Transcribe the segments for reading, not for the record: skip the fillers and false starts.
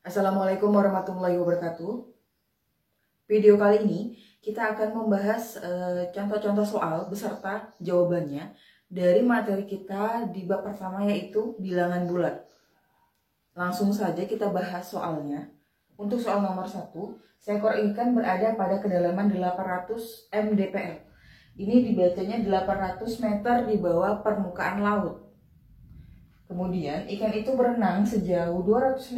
Assalamualaikum warahmatullahi wabarakatuh. Video kali ini kita akan membahas contoh-contoh soal beserta jawabannya dari materi kita di bab pertama, yaitu bilangan bulat. Langsung saja kita bahas soalnya. Untuk soal nomor 1, seekor ikan berada pada kedalaman 800 mdpl. Ini dibacanya 800 meter di bawah permukaan laut. Kemudian ikan itu berenang sejauh 250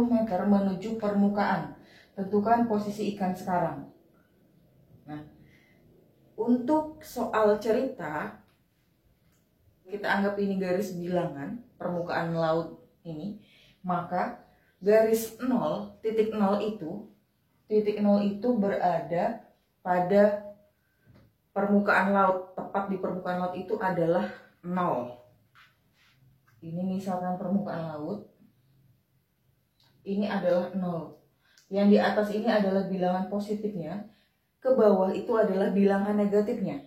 meter menuju permukaan. Tentukan posisi ikan sekarang. Nah, untuk soal cerita, kita anggap ini garis bilangan permukaan laut ini, maka garis 0, titik 0 itu berada pada permukaan laut. Tepat di permukaan laut itu adalah 0. Ini misalkan permukaan laut, ini adalah 0. Yang di atas ini adalah bilangan positifnya, ke bawah itu adalah bilangan negatifnya.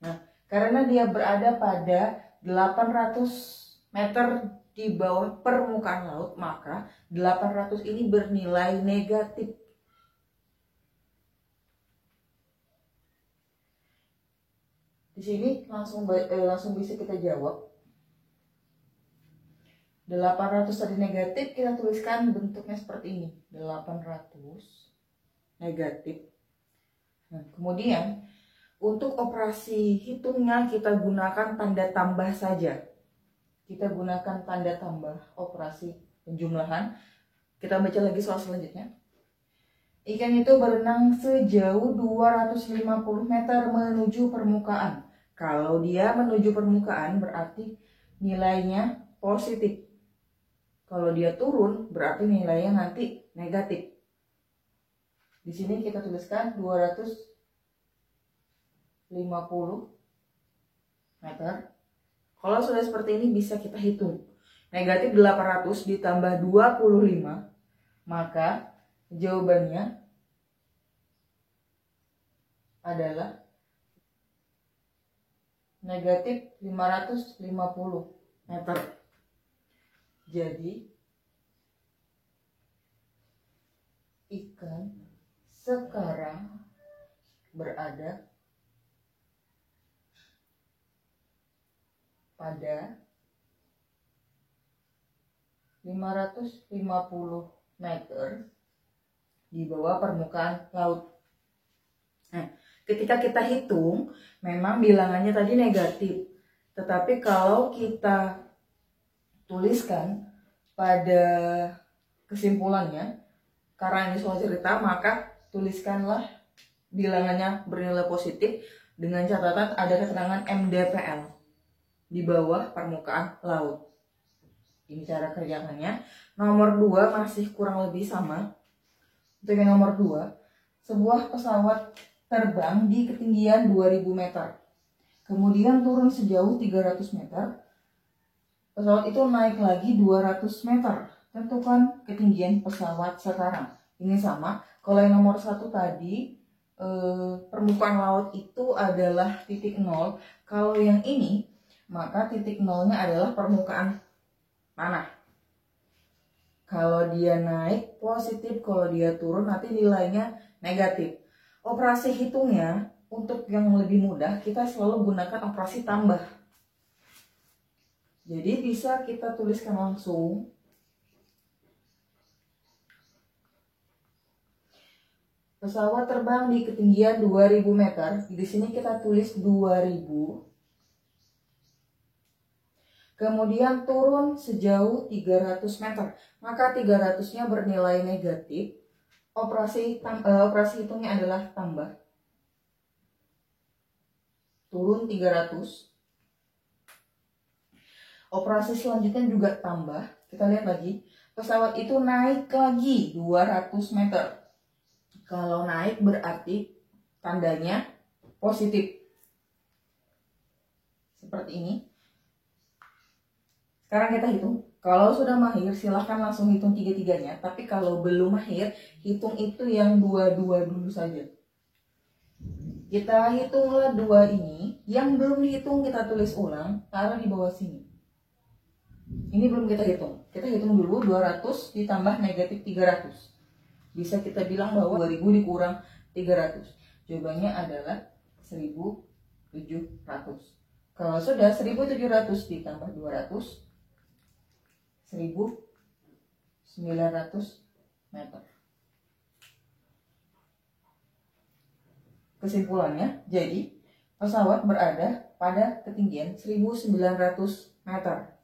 Nah, karena dia berada pada 800 meter di bawah permukaan laut, maka 800 ini bernilai negatif. Di sini langsung bisa kita jawab. 800 tadi negatif, kita tuliskan bentuknya seperti ini. 800 negatif. Nah, kemudian untuk operasi hitungnya kita gunakan tanda tambah saja. Kita gunakan tanda tambah operasi penjumlahan. Kita baca lagi soal selanjutnya. Ikan itu berenang sejauh 250 meter menuju permukaan. Kalau dia menuju permukaan berarti nilainya positif. Kalau dia turun berarti nilainya nanti negatif. Di sini kita tuliskan 250 meter. Kalau sudah seperti ini bisa kita hitung. Negatif 800 ditambah 25, maka jawabannya adalah negatif 550 meter. Jadi ikan sekarang berada pada 550 meter di bawah permukaan laut. Nah, ketika kita hitung, memang bilangannya tadi negatif. Tetapi kalau kita tuliskan pada kesimpulannya, karena ini soal cerita, maka tuliskanlah bilangannya bernilai positif dengan catatan ada keterangan mdpl di bawah permukaan laut. Ini cara kerjakannya. Nomor 2 masih kurang lebih sama. Untuk yang nomor 2, sebuah pesawat terbang di ketinggian 2000 meter. Kemudian turun sejauh 300 meter. Pesawat itu naik lagi 200 meter. Tentukan ketinggian pesawat sekarang. Ini sama. Kalau yang nomor 1 tadi, permukaan laut itu adalah titik 0. Kalau yang ini, maka titik 0-nya adalah permukaan tanah. Kalau dia naik positif, kalau dia turun nanti nilainya negatif. Operasi hitungnya untuk yang lebih mudah kita selalu gunakan operasi tambah. Jadi bisa kita tuliskan langsung. Pesawat terbang di ketinggian 2000 meter. Di sini kita tulis 2000. Kemudian turun sejauh 300 meter. Maka 300-nya bernilai negatif. Operasi hitungnya adalah tambah. Turun 300. Operasi selanjutnya juga tambah. Kita lihat lagi. Pesawat itu naik lagi 200 meter. Kalau naik berarti tandanya positif. Seperti ini. Sekarang kita hitung. Kalau sudah mahir silahkan langsung hitung 3-3-nya. Tapi kalau belum mahir, hitung itu yang 2-2 dulu saja. Kita hitunglah 2 ini. Yang belum dihitung kita tulis ulang, taruh di bawah sini. Ini belum kita hitung. Kita hitung dulu 200 ditambah negatif 300. Bisa kita bilang bahwa 2000 dikurang 300. Jawabannya adalah 1700. Kalau sudah 1700 ditambah 200, 1900 meter. Kesimpulannya, jadi pesawat berada pada ketinggian 1900 meter.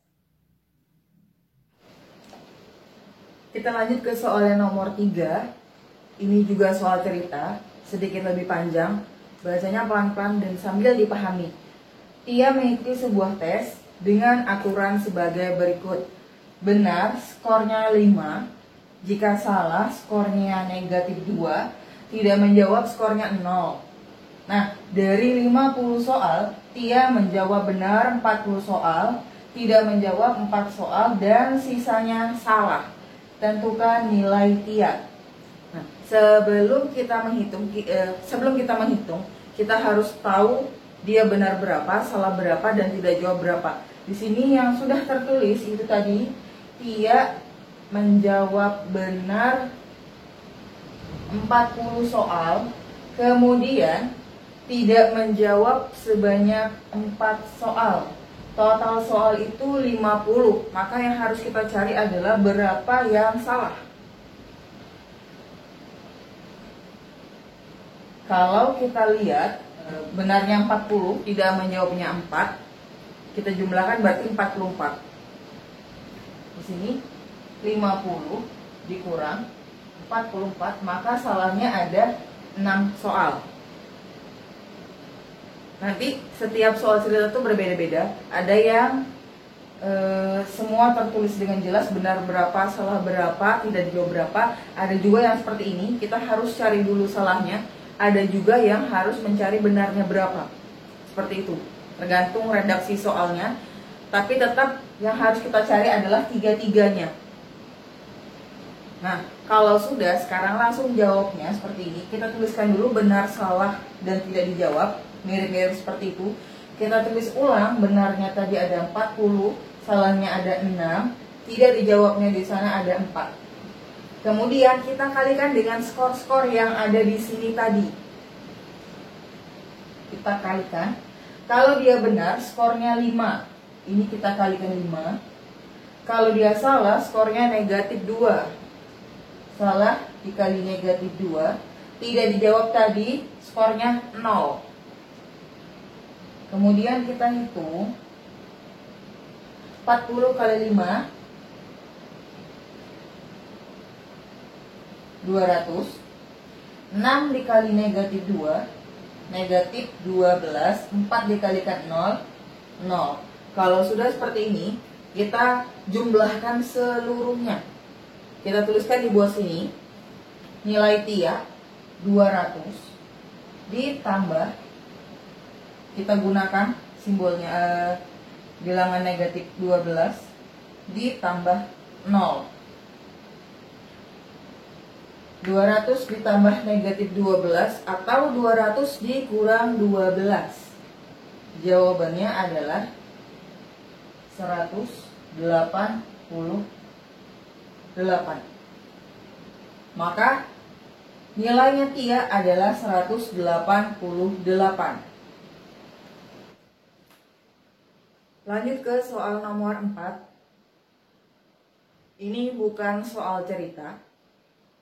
Kita lanjut ke soal yang nomor 3. Ini juga soal cerita, sedikit lebih panjang. Bacanya pelan-pelan dan sambil dipahami. Tia mengikuti sebuah tes dengan aturan sebagai berikut. Benar, skornya 5. Jika salah, skornya negatif 2. Tidak menjawab, skornya 0. Nah, dari 50 soal, Tia menjawab benar 40 soal, tidak menjawab 4 soal, dan sisanya salah. Tentukan nilai Tia. Nah, sebelum kita menghitung, kita harus tahu dia benar berapa, salah berapa, dan tidak jawab berapa. Di sini yang sudah tertulis itu tadi, Tia menjawab benar 40 soal, kemudian tidak menjawab sebanyak 4 soal. Total soal itu 50. Maka yang harus kita cari adalah berapa yang salah. Kalau kita lihat benarnya 40, tidak menjawabnya 4, kita jumlahkan berarti 44. Di sini 50 dikurang 44, maka salahnya ada 6 soal. Nanti setiap soal cerita itu berbeda-beda. Ada yang semua tertulis dengan jelas, benar berapa, salah berapa, tidak dijawab berapa. Ada juga yang seperti ini, kita harus cari dulu salahnya. Ada juga yang harus mencari benarnya berapa. Seperti itu, tergantung redaksi soalnya. Tapi tetap yang harus kita cari adalah tiga-tiganya. Nah, kalau sudah, sekarang langsung jawabnya seperti ini. Kita tuliskan dulu benar, salah, dan tidak dijawab. Mirip-mirip seperti itu. Kita tulis ulang, benarnya tadi ada 40, salahnya ada 6, tidak dijawabnya di sana ada 4. Kemudian kita kalikan dengan skor-skor yang ada di sini tadi. Kita kalikan. Kalau dia benar, skornya 5. Ini kita kalikan 5. Kalau dia salah, skornya negatif 2. Salah dikali negatif 2. Tidak dijawab tadi, skornya 0. Kemudian kita hitung 40 kali 5 200. 6 dikali negatif 2 negatif 12. 4 dikalikan 0 0. Kalau sudah seperti ini, kita jumlahkan seluruhnya. Kita tuliskan di bawah sini nilai Tia 200 ditambah, kita gunakan simbolnya bilangan negatif 12 ditambah 0. 200 ditambah negatif 12 atau 200 dikurang 12. Jawabannya adalah 188. Maka nilainya Tia adalah 188. Lanjut ke soal nomor 4. Ini bukan soal cerita.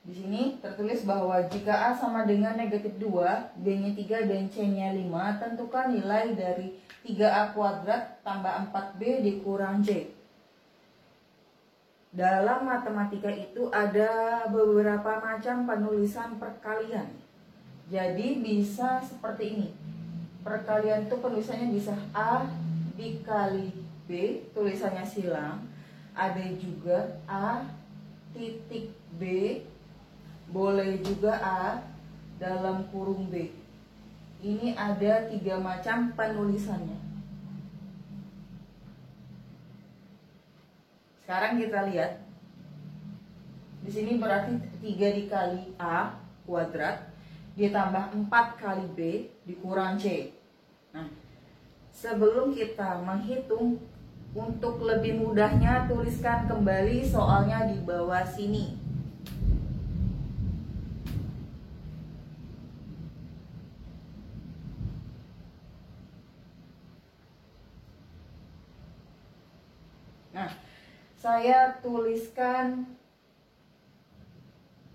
Di sini tertulis bahwa jika A sama dengan negatif 2, B-nya 3 dan C-nya 5, tentukan nilai dari 3A kuadrat tambah 4B dikurang C. Dalam matematika itu ada beberapa macam penulisan perkalian. Jadi bisa seperti ini. Perkalian itu penulisannya bisa A dikali B, tulisannya silang. Ada juga A titik B, boleh juga A dalam kurung B. Ini ada 3 macam penulisannya. Sekarang kita lihat. Di sini berarti 3 dikali A kuadrat ditambah 4 kali B dikurang C. Nah, sebelum kita menghitung Untuk lebih mudahnya tuliskan kembali soalnya di bawah sini. Nah, saya tuliskan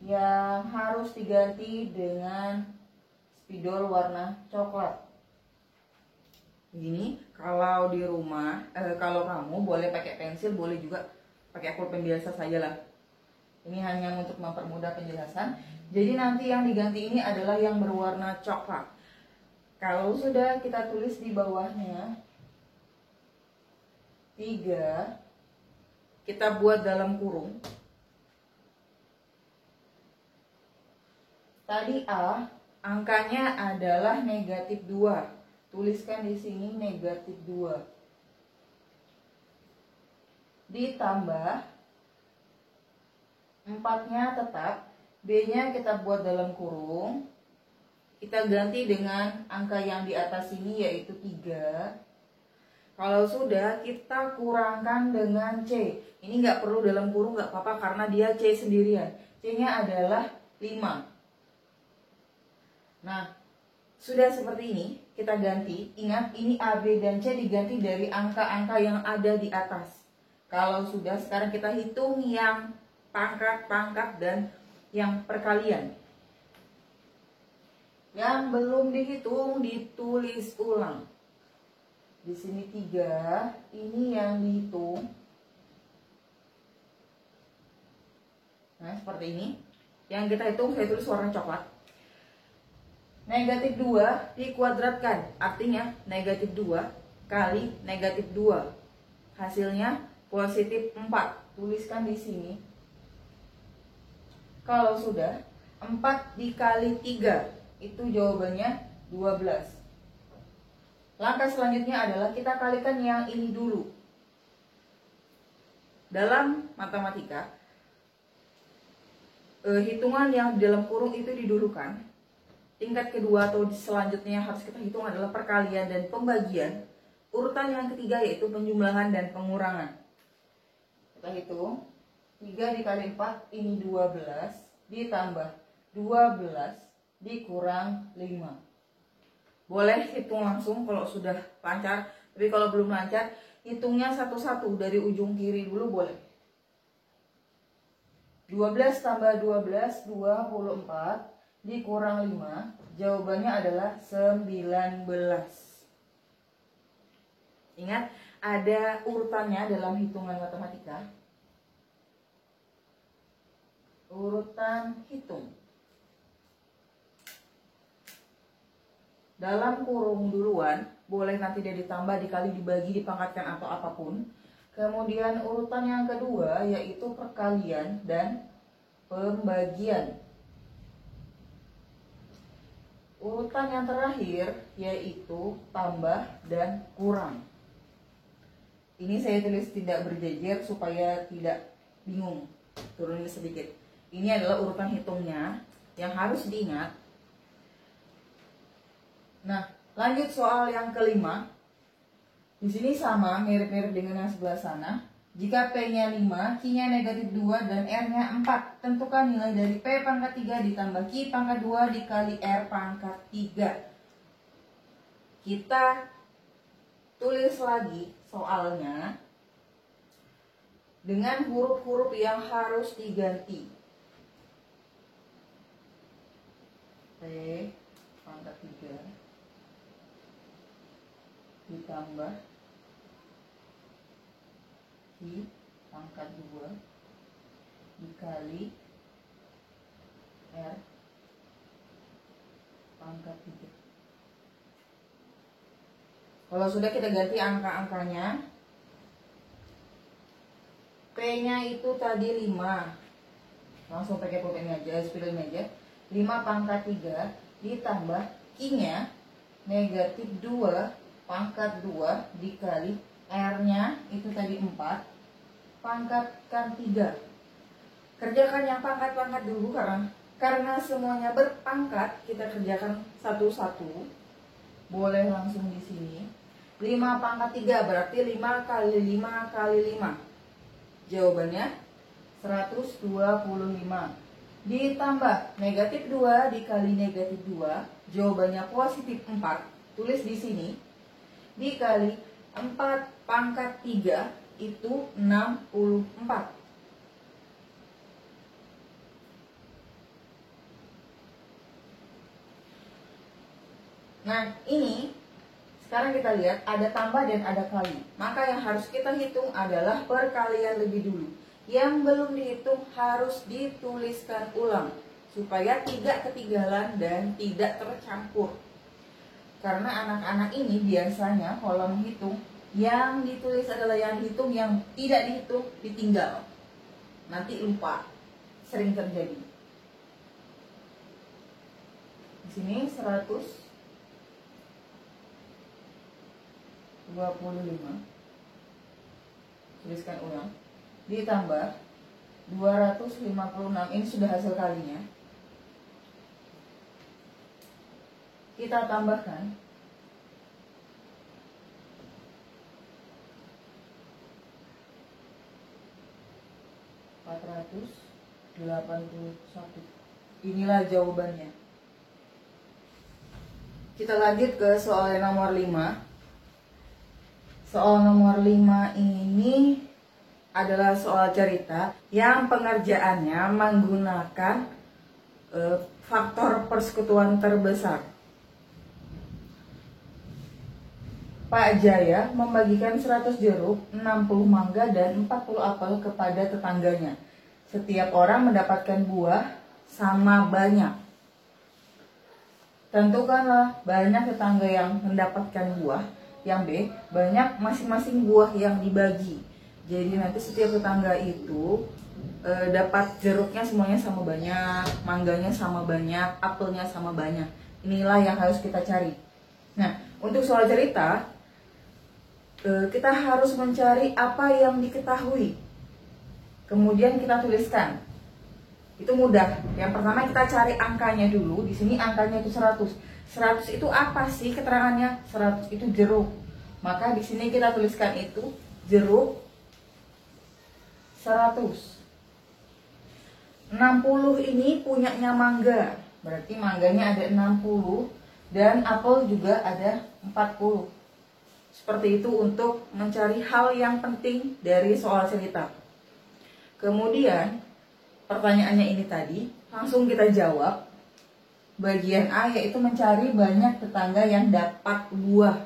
yang harus diganti dengan spidol warna coklat. Begini, kalau di rumah, kalau kamu boleh pakai pensil, boleh juga pakai pulpen biasa saja lah. Ini hanya untuk mempermudah penjelasan. Jadi nanti yang diganti ini adalah yang berwarna coklat. Kalau sudah kita tulis di bawahnya 3, kita buat dalam kurung. Tadi A, angkanya adalah negatif 2. Tuliskan di sini negatif 2. Ditambah 4-nya tetap, B-nya kita buat dalam kurung. Kita ganti dengan angka yang di atas ini yaitu 3. Kalau sudah, kita kurangkan dengan C. Ini nggak perlu dalam kurung, nggak apa-apa karena dia C sendirian. C-nya adalah 5. Nah, sudah seperti ini, kita ganti. Ingat, ini A, B, dan C diganti dari angka-angka yang ada di atas. Kalau sudah, sekarang kita hitung yang pangkat-pangkat dan yang perkalian. Yang belum dihitung, ditulis ulang. Di sini 3, ini yang dihitung. Nah, seperti ini. Yang kita hitung, saya tulis warna coklat. Negatif 2 dikuadratkan, artinya negatif 2 kali negatif 2. Hasilnya positif 4. Tuliskan di sini. Kalau sudah, 4 dikali 3, itu jawabannya 12. Langkah selanjutnya adalah kita kalikan yang ini dulu. Dalam matematika, hitungan yang di dalam kurung itu didulukan. Tingkat kedua atau selanjutnya yang harus kita hitung adalah perkalian dan pembagian. Urutan yang ketiga yaitu penjumlahan dan pengurangan. Kita hitung. 3 dikali 4 ini 12. Ditambah 12 dikurang 5. Boleh hitung langsung kalau sudah lancar. Tapi kalau belum lancar, hitungnya satu-satu dari ujung kiri dulu boleh. 12 tambah 12, 24. Dikurang 5, jawabannya adalah 19. Ingat, ada urutannya dalam hitungan matematika. Urutan hitung. Dalam kurung duluan, boleh nanti dia ditambah, dikali, dibagi, dipangkatkan atau apapun. Kemudian urutan yang kedua yaitu perkalian dan pembagian. Urutan yang terakhir yaitu tambah dan kurang. Ini saya tulis tidak berjejer supaya tidak bingung. Turunin sedikit. Ini adalah urutan hitungnya yang harus diingat. Nah, lanjut soal yang kelima. Di sini sama, mirip-mirip dengan yang sebelah sana. Jika P-nya 5, Q-nya negatif 2, dan R-nya 4, tentukan nilai dari P pangkat 3 ditambah Q pangkat 2 dikali R pangkat 3. Kita tulis lagi soalnya dengan huruf-huruf yang harus diganti. P pangkat 3 ditambah Q pangkat 2 dikali R pangkat 3. Kalau sudah, kita ganti angka-angkanya. P-nya itu tadi 5. Langsung pakai pulpen aja, spidol aja. 5 pangkat 3 ditambah Q-nya negatif 2 pangkat 2 dikali R-nya itu tadi 4, pangkatkan 3. Kerjakan yang pangkat-pangkat dulu karena semuanya berpangkat, kita kerjakan satu-satu. Boleh langsung di sini. 5 pangkat 3 berarti 5 kali 5 kali 5. Jawabannya 125. Ditambah negatif 2 dikali negatif 2, jawabannya positif 4. Tulis di sini. Dikali 4 pangkat 3 itu 64. Nah, ini sekarang kita lihat ada tambah dan ada kali. Maka yang harus kita hitung adalah perkalian lebih dulu. Yang belum dihitung harus dituliskan ulang supaya tidak ketinggalan dan tidak tercampur. Karena anak-anak ini biasanya kalau menghitung yang ditulis adalah yang dihitung, yang tidak dihitung ditinggal. Nanti lupa. Sering terjadi. Di sini 125 tuliskan ulang, ditambah 256, ini sudah hasil kalinya. Kita tambahkan 481. Inilah jawabannya. Kita lanjut ke soal nomor 5. Soal nomor 5 ini adalah soal cerita yang pengerjaannya menggunakan faktor persekutuan terbesar. Pak Jaya membagikan 100 jeruk, 60 mangga, dan 40 apel kepada tetangganya. Setiap orang mendapatkan buah sama banyak. Tentukanlah banyak tetangga yang mendapatkan buah. Yang B, banyak masing-masing buah yang dibagi. Jadi nanti setiap tetangga itu dapat jeruknya semuanya sama banyak, mangganya sama banyak, apelnya sama banyak. Inilah yang harus kita cari. Nah, untuk soal cerita, kita harus mencari apa yang diketahui. Kemudian kita tuliskan. Itu mudah. Yang pertama kita cari angkanya dulu. Di sini angkanya itu 100. 100 itu apa sih keterangannya? 100 itu jeruk. Maka di sini kita tuliskan itu jeruk 100. 60 ini punyanya mangga. Berarti mangganya ada 60 dan apel juga ada 40. Seperti itu untuk mencari hal yang penting dari soal cerita. Kemudian pertanyaannya ini tadi langsung kita jawab. Bagian A yaitu mencari banyak tetangga yang dapat buah.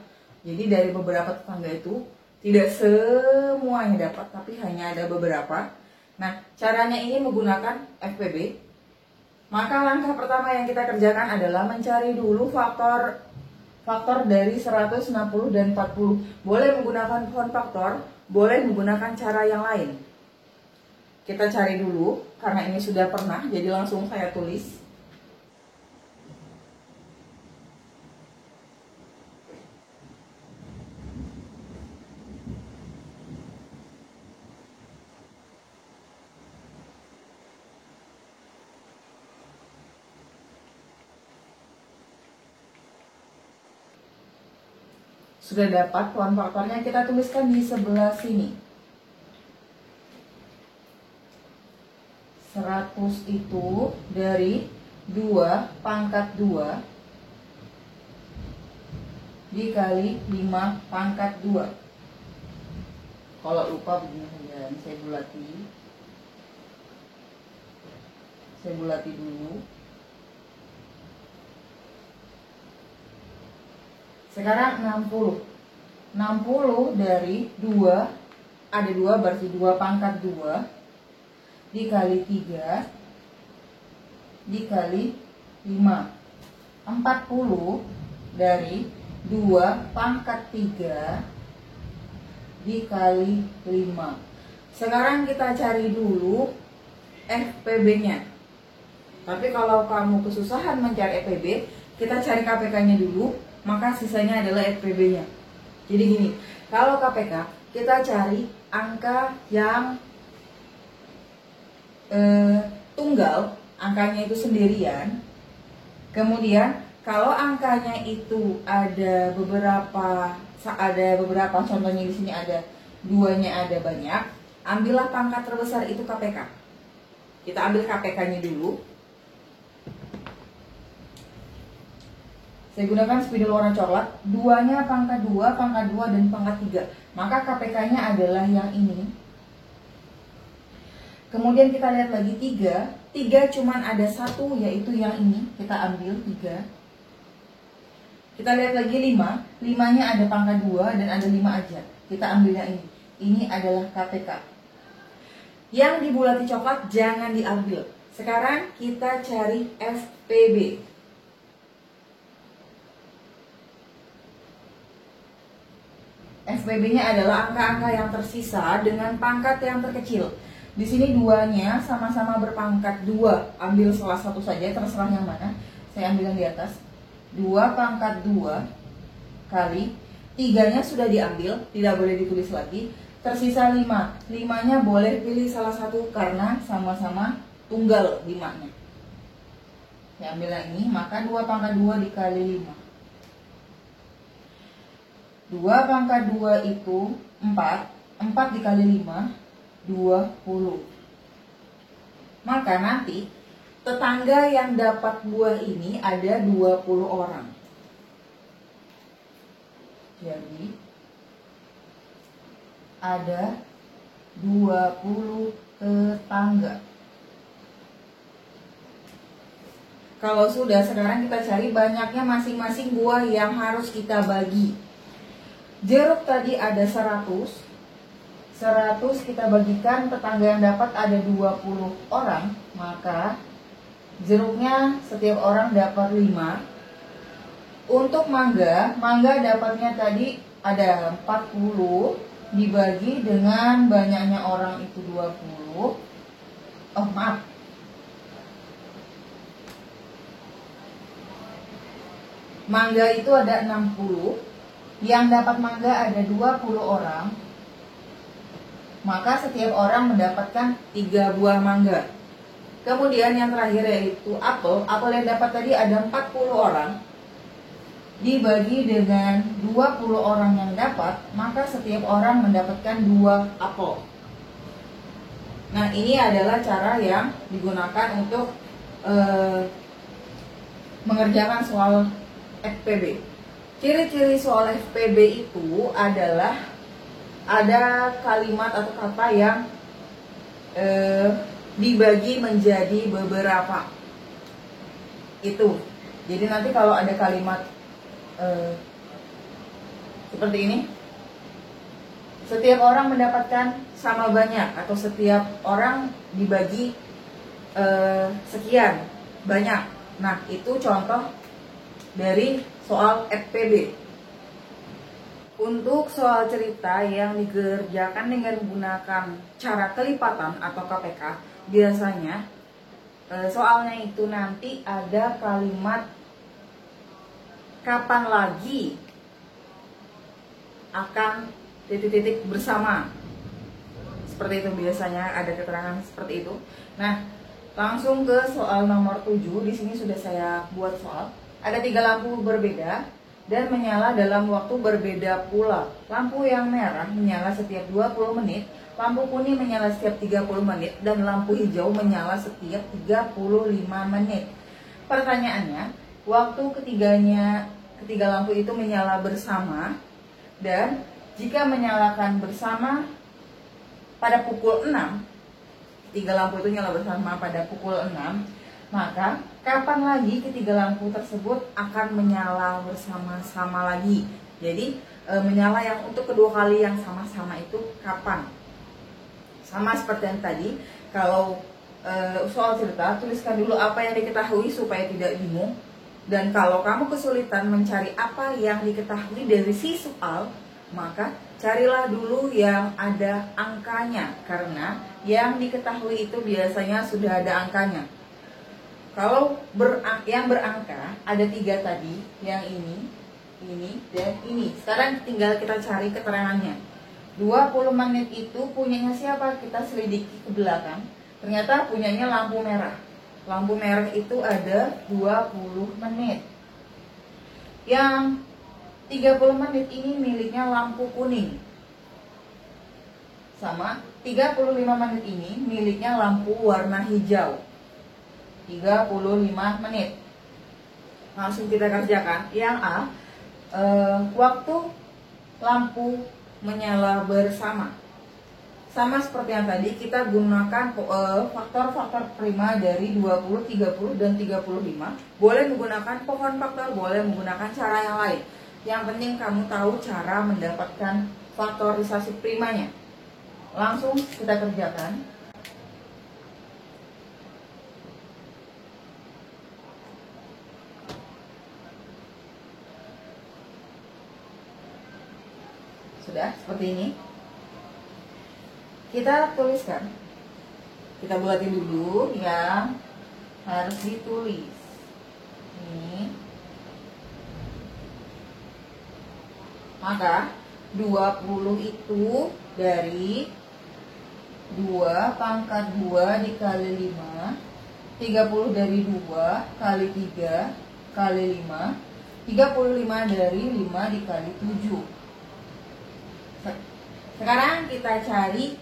Jadi dari beberapa tetangga itu tidak semuanya dapat, tapi hanya ada beberapa. Nah, caranya ini menggunakan FPB. Maka langkah pertama yang kita kerjakan adalah mencari dulu faktor dari 160 dan 40. Boleh menggunakan pohon faktor, boleh menggunakan cara yang lain. Kita cari dulu, karena ini sudah pernah, jadi langsung saya tulis. Sudah dapat pohon faktornya, kita tuliskan di sebelah sini. 100 itu dari 2 pangkat 2 dikali 5 pangkat 2. Kalau lupa begini saja, saya bulati dulu. Sekarang 60. 60 dari 2, ada 2 berarti 2 pangkat 2 dikali 3 dikali 5. 40 dari 2 pangkat 3 dikali 5. Sekarang kita cari dulu FPB-nya. Tapi kalau kamu kesusahan mencari FPB, kita cari KPK-nya dulu, maka sisanya adalah FPB-nya. Jadi gini, kalau KPK kita cari angka yang tunggal, angkanya itu sendirian. Kemudian Kalau angkanya itu ada beberapa contohnya di sini ada duanya ada banyak, ambillah pangkat terbesar itu KPK. Kita ambil KPK-nya dulu. Saya gunakan spidol warna coklat, duanya pangkat 2, pangkat 2, dan pangkat 3. Maka KPK-nya adalah yang ini. Kemudian kita lihat lagi 3. 3 cuman ada satu, yaitu yang ini. Kita ambil 3. Kita lihat lagi 5. 5-nya ada pangkat 2 dan ada 5 aja. Kita ambil yang ini. Ini adalah KPK. Yang dibulati coklat jangan diambil. Sekarang kita cari FPB. FPB-nya adalah angka-angka yang tersisa dengan pangkat yang terkecil. Di sini duanya sama-sama berpangkat 2. Ambil salah satu saja, terserah yang mana. Saya ambil yang di atas. 2 pangkat 2 kali 3-nya sudah diambil, tidak boleh ditulis lagi. Tersisa 5. 5-nya boleh pilih salah satu karena sama-sama tunggal 5-nya. Saya ambil yang ini, maka 2 pangkat 2 dikali 5. 2 pangkat 2 itu 4. 4 dikali 5, 20. Maka nanti tetangga yang dapat buah ini ada 20 orang. Jadi ada 20 tetangga. Kalau sudah, sekarang kita cari banyaknya masing-masing buah yang harus kita bagi. Jeruk tadi ada 100. 100 kita bagikan, tetangga yang dapat ada 20 orang, maka jeruknya setiap orang dapat 5. Untuk mangga dapatnya tadi ada 40 dibagi dengan banyaknya orang itu 20. Oh maaf, mangga itu ada 60. Yang dapat mangga ada 20 orang, maka setiap orang mendapatkan 3 buah mangga. Kemudian yang terakhir yaitu apel. Apel yang dapat tadi ada 40 orang dibagi dengan 20 orang yang dapat, maka setiap orang mendapatkan 2 apel. Nah, ini adalah cara yang digunakan untuk mengerjakan soal FPB. Ciri-ciri soal FPB itu adalah ada kalimat atau kata yang dibagi menjadi beberapa. Itu. Jadi nanti kalau ada kalimat seperti ini, setiap orang mendapatkan sama banyak, atau setiap orang dibagi sekian banyak. Nah, itu contoh dari soal FPB. Untuk soal cerita yang dikerjakan dengan menggunakan cara kelipatan atau KPK, biasanya soalnya itu nanti ada kalimat kapan lagi akan titik-titik bersama. Seperti itu, biasanya ada keterangan seperti itu. Nah, langsung ke soal nomor 7. Di sini sudah saya buat soal. Ada 3 lampu berbeda dan menyala dalam waktu berbeda pula. Lampu yang merah menyala setiap 20 menit, lampu kuning menyala setiap 30 menit, dan lampu hijau menyala setiap 35 menit. Pertanyaannya, waktu ketiga lampu itu menyala bersama, dan jika menyalakan bersama pada pukul 6, 3 lampu itu nyala bersama pada pukul 6, maka kapan lagi ketiga lampu tersebut akan menyala bersama-sama lagi. Jadi menyala yang untuk kedua kali yang sama-sama itu kapan? Sama seperti yang tadi, kalau soal cerita, tuliskan dulu apa yang diketahui supaya tidak bingung. Dan kalau kamu kesulitan mencari apa yang diketahui dari si soal, maka carilah dulu yang ada angkanya, karena yang diketahui itu biasanya sudah ada angkanya. Kalau yang berangka ada 3 tadi, yang ini, dan ini. Sekarang tinggal kita cari keterangannya. 20 menit itu punyanya siapa? Kita selidiki ke belakang. Ternyata punyanya lampu merah. Lampu merah itu ada 20 menit. Yang 30 menit ini miliknya lampu kuning. Sama 35 menit ini miliknya lampu warna hijau. 35 menit. Langsung kita kerjakan. Yang A, waktu lampu menyala bersama. Sama seperti yang tadi, kita gunakan faktor-faktor prima dari 20, 30, dan 35. Boleh menggunakan pohon faktor, boleh menggunakan cara yang lain. Yang penting kamu tahu cara mendapatkan faktorisasi primanya. Langsung kita kerjakan. Sudah, seperti ini. Kita tuliskan. Kita buatin dulu yang harus ditulis. Ini. Maka 20 itu dari 2 pangkat 2 dikali 5. 30 dari 2 kali 3 kali 5. 35 dari 5 dikali 7. Sekarang kita cari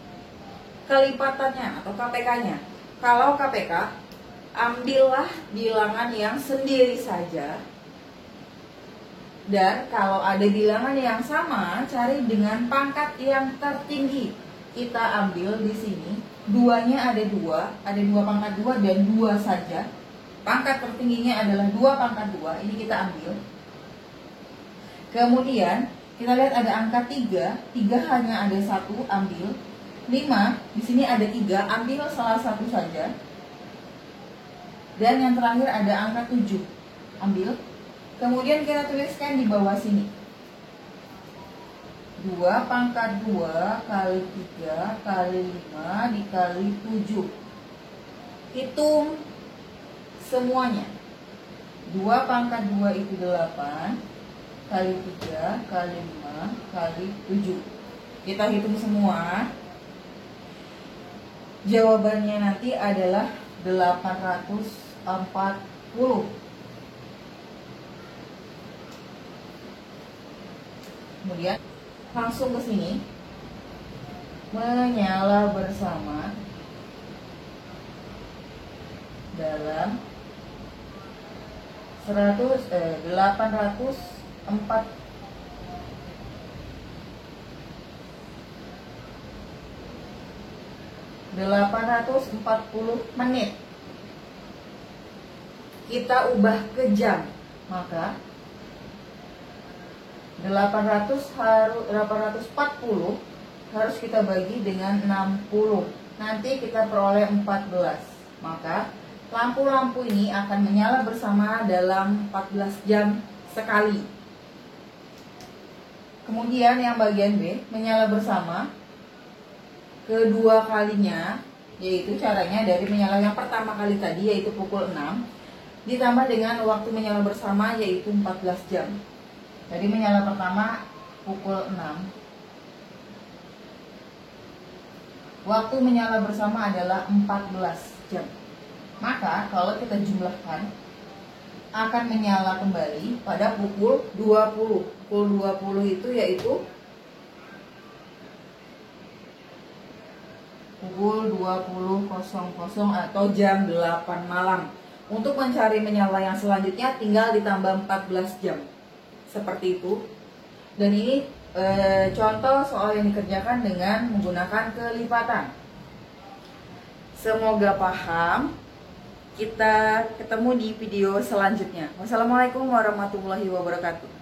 kelipatannya atau KPK-nya. Kalau KPK, ambillah bilangan yang sendiri saja. Dan kalau ada bilangan yang sama, cari dengan pangkat yang tertinggi. Kita ambil di sini, duanya ada 2 pangkat 2 dan 2 saja. Pangkat tertingginya adalah 2 pangkat 2, ini kita ambil. Kemudian kita lihat ada angka 3 hanya ada 1, ambil. 5, di sini ada 3, ambil salah satu saja. Dan yang terakhir ada angka 7, ambil. Kemudian kita tuliskan di bawah sini. 2 pangkat 2 kali 3 kali 5 dikali 7. Hitung semuanya. 2 pangkat 2 itu 8 kali 3 kali 5 kali 7. Kita hitung semua. Jawabannya nanti adalah 840. Kemudian langsung ke sini. Menyala bersama dalam 840 menit. Kita ubah ke jam, maka 840 harus kita bagi dengan 60. Nanti kita peroleh 14. Maka lampu-lampu ini akan menyala bersama dalam 14 jam sekali. Kemudian yang bagian B, menyala bersama kedua kalinya, yaitu caranya dari menyala yang pertama kali tadi, yaitu pukul 6, ditambah dengan waktu menyala bersama, yaitu 14 jam. Jadi menyala pertama pukul 6. Waktu menyala bersama adalah 14 jam. Maka kalau kita jumlahkan, akan menyala kembali pada pukul 20. Pukul 20 itu yaitu pukul 20.00 atau jam 8 malam. Untuk mencari menyala yang selanjutnya tinggal ditambah 14 jam. Seperti itu. Dan ini contoh soal yang dikerjakan dengan menggunakan kelipatan. Semoga paham. Kita ketemu di video selanjutnya. Wassalamualaikum warahmatullahi wabarakatuh.